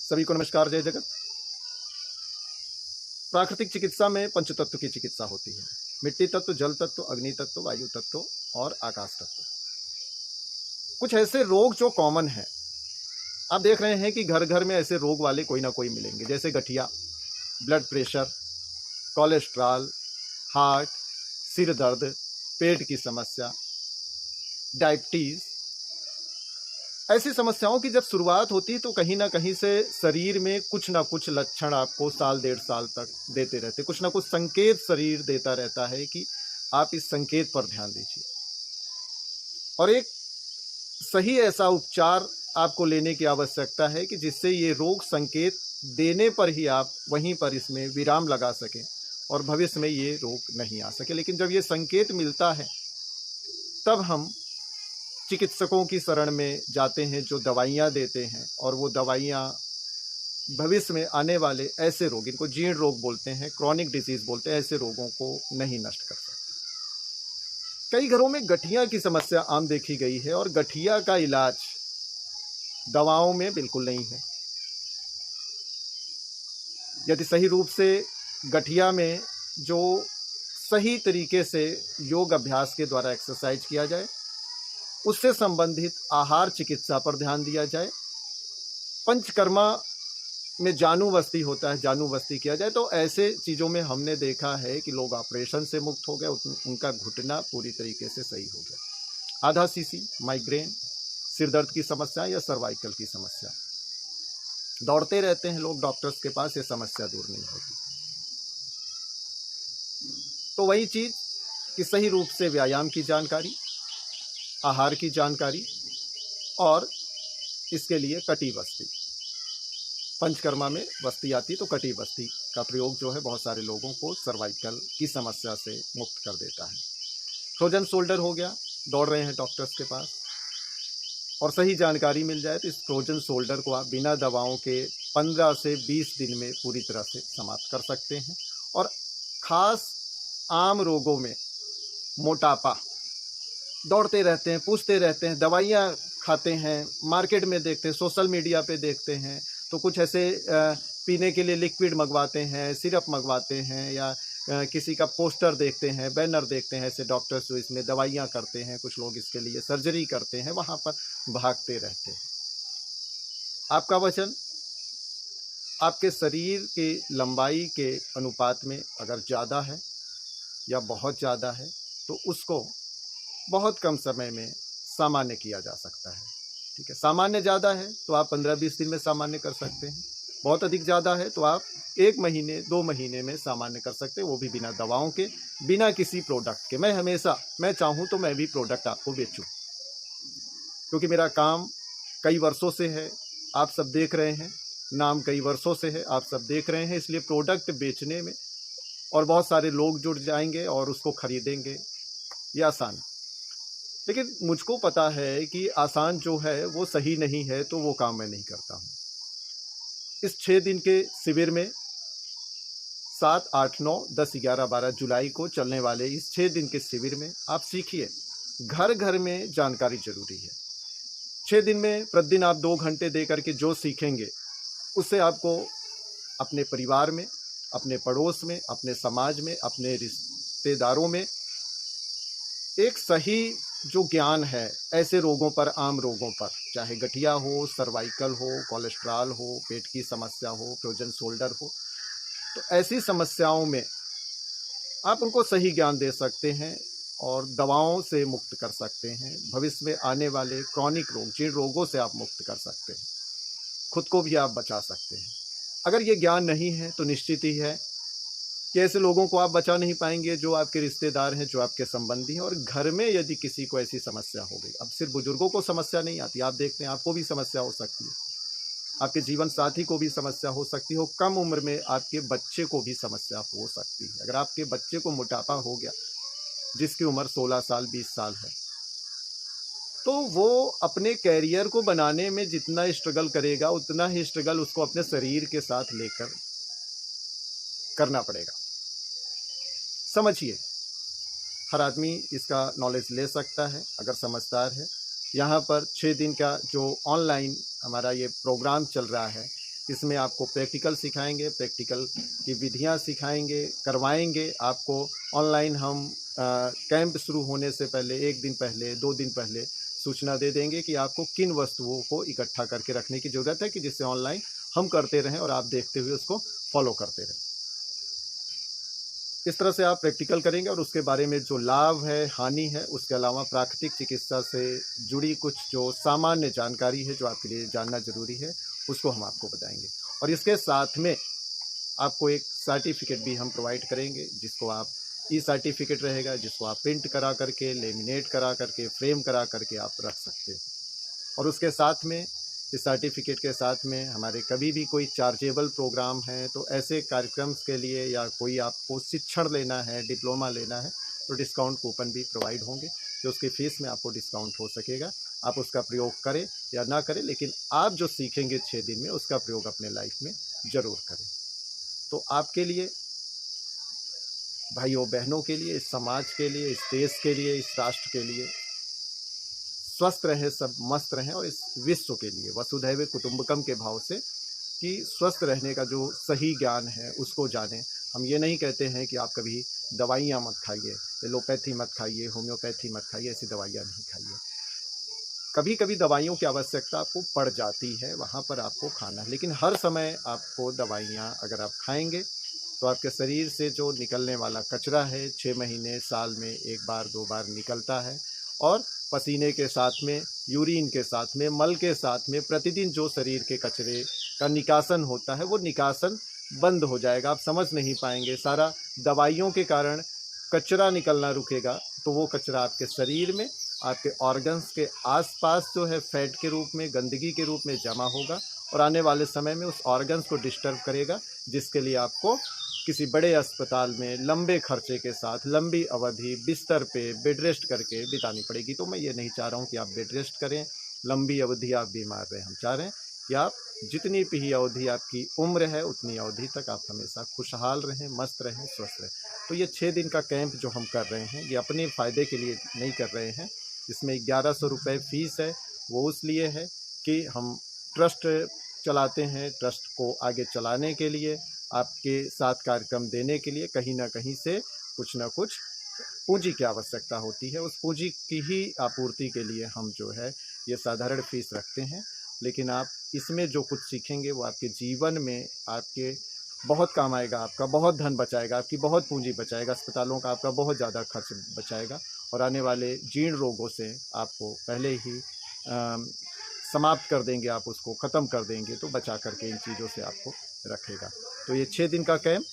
सभी को नमस्कार, जय जगत। प्राकृतिक चिकित्सा में पंचतत्व की चिकित्सा होती है। मिट्टी तत्व, जल तत्व, अग्नि तत्व, वायु तत्व और आकाश तत्व। कुछ ऐसे रोग जो कॉमन है, आप देख रहे हैं कि घर घर में ऐसे रोग वाले कोई ना कोई मिलेंगे, जैसे गठिया, ब्लड प्रेशर, कोलेस्ट्रॉल, हार्ट, सिर दर्द, पेट की समस्या, डायबिटीज। ऐसी समस्याओं की जब शुरुआत होती है तो कहीं ना कहीं से शरीर में कुछ ना कुछ लक्षण आपको साल डेढ़ साल तक देते रहते, कुछ ना कुछ संकेत शरीर देता रहता है कि आप इस संकेत पर ध्यान दीजिए और एक सही ऐसा उपचार आपको लेने की आवश्यकता है कि जिससे ये रोग संकेत देने पर ही आप वहीं पर इसमें विराम लगा सकें और भविष्य में ये रोग नहीं आ सके। लेकिन जब ये संकेत मिलता है तब हम चिकित्सकों की शरण में जाते हैं जो दवाइयाँ देते हैं, और वो दवाइयाँ भविष्य में आने वाले ऐसे रोग, इनको जीर्ण रोग बोलते हैं, क्रॉनिक डिजीज बोलते हैं, ऐसे रोगों को नहीं नष्ट कर सकते। कई घरों में गठिया की समस्या आम देखी गई है और गठिया का इलाज दवाओं में बिल्कुल नहीं है। यदि सही रूप से गठिया में जो सही तरीके से योग अभ्यास के द्वारा एक्सरसाइज किया जाए, उससे संबंधित आहार चिकित्सा पर ध्यान दिया जाए, पंचकर्मा में जानू होता है, जानू किया जाए, तो ऐसे चीज़ों में हमने देखा है कि लोग ऑपरेशन से मुक्त हो गए, उनका घुटना पूरी तरीके से सही हो गया। आधा सीसी, माइग्रेन, सिर दर्द की समस्या या सर्वाइकल की समस्या, दौड़ते रहते हैं लोग डॉक्टर्स के पास, ये समस्या दूर नहीं होती। तो वही चीज़ कि सही रूप से व्यायाम की जानकारी, आहार की जानकारी और इसके लिए कटी बस्ती, पंचकर्मा में बस्ती आती तो कटी बस्ती का प्रयोग जो है बहुत सारे लोगों को सर्वाइकल की समस्या से मुक्त कर देता है। फ्रोजन शोल्डर हो गया, दौड़ रहे हैं डॉक्टर्स के पास और सही जानकारी मिल जाए तो इस फ्रोजन शोल्डर को आप बिना दवाओं के 15 से 20 दिन में पूरी तरह से समाप्त कर सकते हैं। और ख़ास आम रोगों में मोटापा, दौड़ते रहते हैं, पूछते रहते हैं, दवाइयाँ खाते हैं, मार्केट में देखते हैं, सोशल मीडिया पे देखते हैं तो कुछ ऐसे पीने के लिए लिक्विड मंगवाते हैं, सिरप मंगवाते हैं, या किसी का पोस्टर देखते हैं, बैनर देखते हैं, ऐसे डॉक्टर्स जो इसमें दवाइयाँ करते हैं, कुछ लोग इसके लिए सर्जरी करते हैं, वहाँ पर भागते रहते हैं। आपका वजन आपके शरीर की लंबाई के अनुपात में अगर ज़्यादा है या बहुत ज़्यादा है तो उसको बहुत कम समय में सामान्य किया जा सकता है। ठीक है, सामान्य ज़्यादा है तो आप 15-20 दिन में सामान्य कर सकते हैं, बहुत अधिक ज़्यादा है तो आप 1 महीने 2 महीने में सामान्य कर सकते हैं, वो भी बिना दवाओं के, बिना किसी प्रोडक्ट के। मैं चाहूँ तो मैं भी प्रोडक्ट आपको बेचूँ, क्योंकि मेरा काम कई वर्षों से है, आप सब देख रहे हैं, नाम कई वर्षों से है, आप सब देख रहे हैं, इसलिए प्रोडक्ट बेचने में और बहुत सारे लोग जुड़ जाएंगे और उसको खरीदेंगे, ये आसान है। लेकिन मुझको पता है कि आसान जो है वो सही नहीं है, तो वो काम मैं नहीं करता हूँ। इस 6 दिन के शिविर में 7, 8, 9, 10, 11, 12 जुलाई को चलने वाले इस 6 दिन के शिविर में आप सीखिए। घर घर में जानकारी जरूरी है। 6 दिन में प्रतिदिन आप 2 घंटे दे करके जो सीखेंगे उससे आपको अपने परिवार में, अपने पड़ोस में, अपने समाज में, अपने रिश्तेदारों में एक सही जो ज्ञान है ऐसे रोगों पर, आम रोगों पर, चाहे गठिया हो, सर्वाइकल हो, कोलेस्ट्रॉल हो, पेट की समस्या हो, फ्रोजन शोल्डर हो, तो ऐसी समस्याओं में आप उनको सही ज्ञान दे सकते हैं और दवाओं से मुक्त कर सकते हैं। भविष्य में आने वाले क्रॉनिक रोग, जिन रोगों से आप मुक्त कर सकते हैं, खुद को भी आप बचा सकते हैं। अगर ये ज्ञान नहीं है तो निश्चित ही है कि ऐसे लोगों को आप बचा नहीं पाएंगे जो आपके रिश्तेदार हैं, जो आपके संबंधी हैं। और घर में यदि किसी को ऐसी समस्या हो गई, अब सिर्फ बुजुर्गों को समस्या नहीं आती, आप देखते हैं आपको भी समस्या हो सकती है, आपके जीवन साथी को भी समस्या हो सकती हो, कम उम्र में आपके बच्चे को भी समस्या हो सकती है। अगर आपके बच्चे को मोटापा हो गया, जिसकी उम्र 16 साल 20 साल है, तो वो अपने कैरियर को बनाने में जितना स्ट्रगल करेगा उतना ही स्ट्रगल उसको अपने शरीर के साथ लेकर करना पड़ेगा। समझिए, हर आदमी इसका नॉलेज ले सकता है अगर समझदार है। यहाँ पर 6 दिन का जो ऑनलाइन हमारा ये प्रोग्राम चल रहा है, इसमें आपको प्रैक्टिकल सिखाएंगे, प्रैक्टिकल की विधियां सिखाएंगे, करवाएंगे आपको। ऑनलाइन हम कैंप शुरू होने से पहले 1 दिन पहले, 2 दिन पहले सूचना दे देंगे कि आपको किन वस्तुओं को इकट्ठा करके रखने की ज़रूरत है, कि जिससे ऑनलाइन हम करते रहें और आप देखते हुए उसको फॉलो करते रहें। इस तरह से आप प्रैक्टिकल करेंगे और उसके बारे में जो लाभ है, हानि है, उसके अलावा प्राकृतिक चिकित्सा से जुड़ी कुछ जो सामान्य जानकारी है जो आपके लिए जानना ज़रूरी है, उसको हम आपको बताएंगे। और इसके साथ में आपको एक सर्टिफिकेट भी हम प्रोवाइड करेंगे, जिसको आप सर्टिफिकेट रहेगा, जिसको आप प्रिंट करा करके, लेमिनेट करा करके, फ्रेम करा करके आप रख सकते हैं। और उसके साथ में, इस सर्टिफिकेट के साथ में हमारे कभी भी कोई चार्जेबल प्रोग्राम है, तो ऐसे कार्यक्रम के लिए या कोई आपको शिक्षण लेना है, डिप्लोमा लेना है, तो डिस्काउंट कूपन भी प्रोवाइड होंगे, जो उसकी फ़ीस में आपको डिस्काउंट हो सकेगा। आप उसका प्रयोग करें या ना करें, लेकिन आप जो सीखेंगे 6 दिन में, उसका प्रयोग अपने लाइफ में ज़रूर करें। तो आपके लिए, भाइयों बहनों के लिए, इस समाज के लिए, इस देश के लिए, इस राष्ट्र के लिए, स्वस्थ रहे सब, मस्त रहें, और इस विश्व के लिए वसुधैव कुटुंबकम के भाव से कि स्वस्थ रहने का जो सही ज्ञान है उसको जानें। हम ये नहीं कहते हैं कि आप कभी दवाइयाँ मत खाइए, एलोपैथी मत खाइए, होम्योपैथी मत खाइए, ऐसी दवाइयाँ नहीं खाइए। कभी कभी दवाइयों की आवश्यकता आपको पड़ जाती है, वहाँ पर आपको खाना है, लेकिन हर समय आपको दवाइयाँ अगर आप खाएंगे तो आपके शरीर से जो निकलने वाला कचरा है, 6 महीने, साल में 1 बार 2 बार निकलता है, और पसीने के साथ में, यूरिन के साथ में, मल के साथ में प्रतिदिन जो शरीर के कचरे का निकासन होता है, वो निकासन बंद हो जाएगा। आप समझ नहीं पाएंगे, सारा दवाइयों के कारण कचरा निकलना रुकेगा, तो वो कचरा आपके शरीर में, आपके ऑर्गन्स के आसपास जो है फैट के रूप में, गंदगी के रूप में जमा होगा, और आने वाले समय में उस ऑर्गन्स को डिस्टर्ब करेगा, जिसके लिए आपको किसी बड़े अस्पताल में लंबे खर्चे के साथ लंबी अवधि बिस्तर पे बेड रेस्ट करके बितानी पड़ेगी। तो मैं ये नहीं चाह रहा हूँ कि आप बेड रेस्ट करें, लंबी अवधि आप बीमार रहें। हम चाह रहे हैं कि आप जितनी भी अवधि आपकी उम्र है, उतनी अवधि तक आप हमेशा खुशहाल रहें, मस्त रहें, स्वस्थ रहें। तो ये 6 दिन का कैंप जो हम कर रहे हैं, ये अपने फ़ायदे के लिए नहीं कर रहे हैं। इसमें 1100 रुपये फ़ीस है। वो इसलिए है कि हम ट्रस्ट चलाते हैं, ट्रस्ट को आगे चलाने के लिए, आपके साथ कार्यक्रम देने के लिए कहीं ना कहीं से कुछ ना कुछ पूंजी की आवश्यकता होती है। उस पूंजी की ही आपूर्ति के लिए हम जो है ये साधारण फीस रखते हैं। लेकिन आप इसमें जो कुछ सीखेंगे वो आपके जीवन में आपके बहुत काम आएगा, आपका बहुत धन बचाएगा, आपकी बहुत पूंजी बचाएगा, अस्पतालों का आपका बहुत ज़्यादा खर्च बचाएगा, और आने वाले जीर्ण रोगों से आपको पहले ही समाप्त कर देंगे, आप उसको ख़त्म कर देंगे, तो बचा करके इन चीज़ों से आपको रखेगा। तो ये 6 दिन का कैंप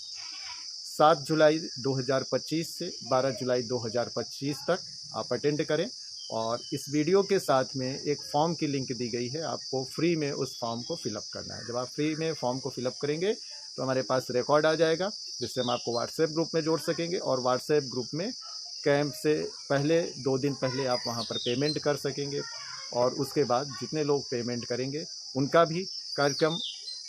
7 जुलाई 2025 से 12 जुलाई 2025 तक आप अटेंड करें। और इस वीडियो के साथ में एक फॉर्म की लिंक दी गई है, आपको फ्री में उस फॉर्म को फिलअप करना है। जब आप फ्री में फॉर्म को फिलअप करेंगे तो हमारे पास रिकॉर्ड आ जाएगा, जिससे हम आपको व्हाट्सएप ग्रुप में जोड़ सकेंगे, और व्हाट्सएप ग्रुप में कैंप से पहले 2 दिन पहले आप वहाँ पर पेमेंट कर सकेंगे, और उसके बाद जितने लोग पेमेंट करेंगे उनका भी कार्यक्रम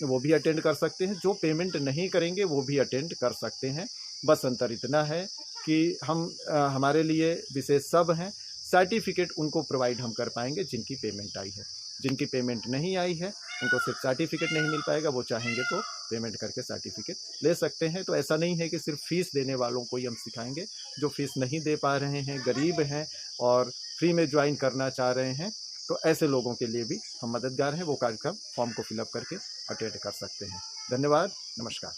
वो भी अटेंड कर सकते हैं, जो पेमेंट नहीं करेंगे वो भी अटेंड कर सकते हैं। बस अंतर इतना है कि हम हमारे लिए विशेष सब हैं, सर्टिफिकेट उनको प्रोवाइड हम कर पाएंगे जिनकी पेमेंट आई है। जिनकी पेमेंट नहीं आई है उनको सिर्फ सर्टिफिकेट नहीं मिल पाएगा, वो चाहेंगे तो पेमेंट करके सर्टिफिकेट ले सकते हैं। तो ऐसा नहीं है कि सिर्फ फीस देने वालों को ही हम सिखाएंगे, जो फीस नहीं दे पा रहे हैं, गरीब हैं और फ्री में ज्वाइन करना चाह रहे हैं, तो ऐसे लोगों के लिए भी हम मददगार हैं। वो कार्यक्रम फॉर्म को फिलअप करके अटेंड कर सकते हैं। धन्यवाद, नमस्कार।